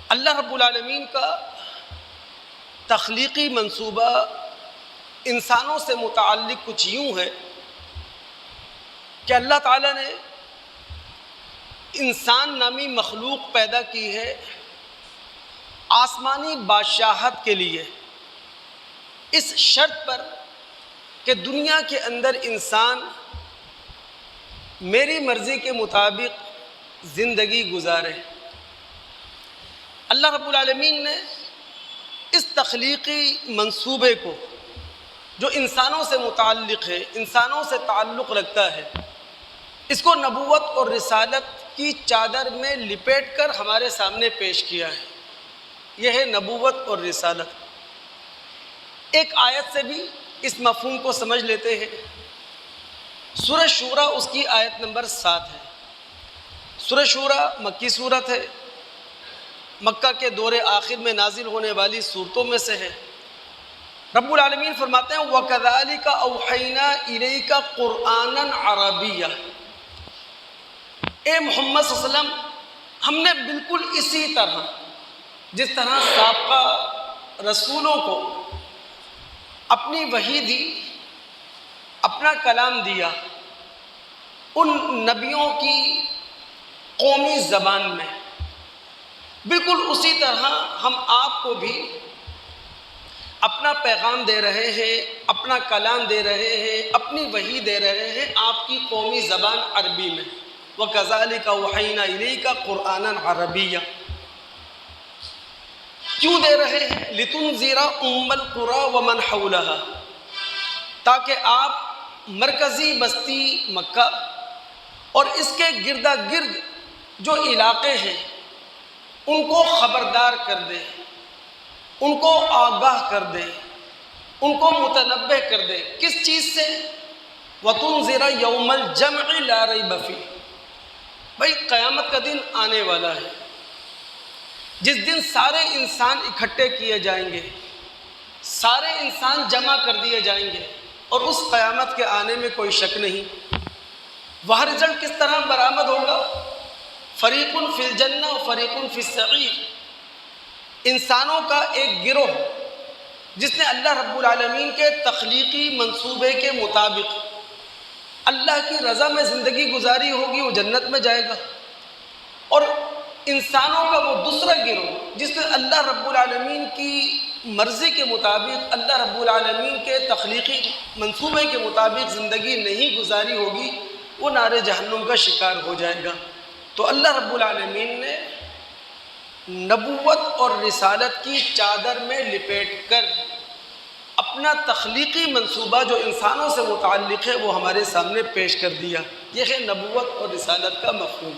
اللہ رب العالمین کا تخلیقی منصوبہ انسانوں سے متعلق کچھ یوں ہے کہ اللہ تعالیٰ نے انسان نامی مخلوق پیدا کی ہے آسمانی بادشاہت کے لیے، اس شرط پر کہ دنیا کے اندر انسان میری مرضی کے مطابق زندگی گزارے۔ اللہ رب العالمین نے اس تخلیقی منصوبے کو جو انسانوں سے متعلق ہے، انسانوں سے تعلق رکھتا ہے، اس کو نبوت اور رسالت کی چادر میں لپیٹ کر ہمارے سامنے پیش کیا ہے۔ یہ ہے نبوت اور رسالت۔ ایک آیت سے بھی اس مفہوم کو سمجھ لیتے ہیں۔ سورہ شورى اس کی آیت نمبر 7 ہے۔ سورہ شورى مکی صورت ہے، مکہ کے دور آخر میں نازل ہونے والی صورتوں میں سے ہے۔ رب العالمین فرماتے ہیں وَكَذَلِكَ أَوْحَيْنَا إِلَيْكَ قُرْآنًا عَرَبِيًّا، اے محمد صلی اللہ علیہ وسلم، ہم نے بالکل اسی طرح جس طرح سابقہ رسولوں کو اپنی وحی دی، اپنا کلام دیا، ان نبیوں کی قومی زبان میں، بالکل اسی طرح ہم آپ کو بھی اپنا پیغام دے رہے ہیں، اپنا کلام دے رہے ہیں، اپنی وحی دے رہے ہیں آپ کی قومی زبان عربی میں۔ وَكَذَلِكَ أَوْحَيْنَا إِلَيْكَ قُرْآنًا عَرَبِيًّا، کیوں دے رہے ہیں؟ لِتُنذِرَ أُمَّ الْقُرَىٰ وَمَنْ حَوْلَهَا، تاکہ آپ مرکزی بستی مکہ اور اس کے گرد گرد جو علاقے ہیں ان کو خبردار کر دیں، ان کو آگاہ کر دیں، ان کو متنبہ کر دیں۔ کس چیز سے؟ وَتُنذِرَ يَوْمَ الْجَمْعِ لَا رَيْبَ فِيهِ، بھائی قیامت کا دن آنے والا ہے جس دن سارے انسان اکٹھے کیے جائیں گے، سارے انسان جمع کر دیے جائیں گے، اور اس قیامت کے آنے میں کوئی شک نہیں۔ وہ رزلٹ کس طرح برآمد ہوگا؟ فریق فی الجنہ و فریق فی السعیر، انسانوں کا ایک گروہ جس نے اللہ رب العالمین کے تخلیقی منصوبے کے مطابق اللہ کی رضا میں زندگی گزاری ہوگی، وہ جنت میں جائے گا، اور انسانوں کا وہ دوسرا گروہ جس نے اللہ رب العالمین کی مرضی کے مطابق، اللہ رب العالمین کے تخلیقی منصوبے کے مطابق زندگی نہیں گزاری ہوگی، وہ نار جہنم کا شکار ہو جائے گا۔ تو اللہ رب العالمین نے نبوت اور رسالت کی چادر میں لپیٹ کر اپنا تخلیقی منصوبہ جو انسانوں سے متعلق ہے وہ ہمارے سامنے پیش کر دیا۔ یہ ہے نبوت اور رسالت کا مفہوم۔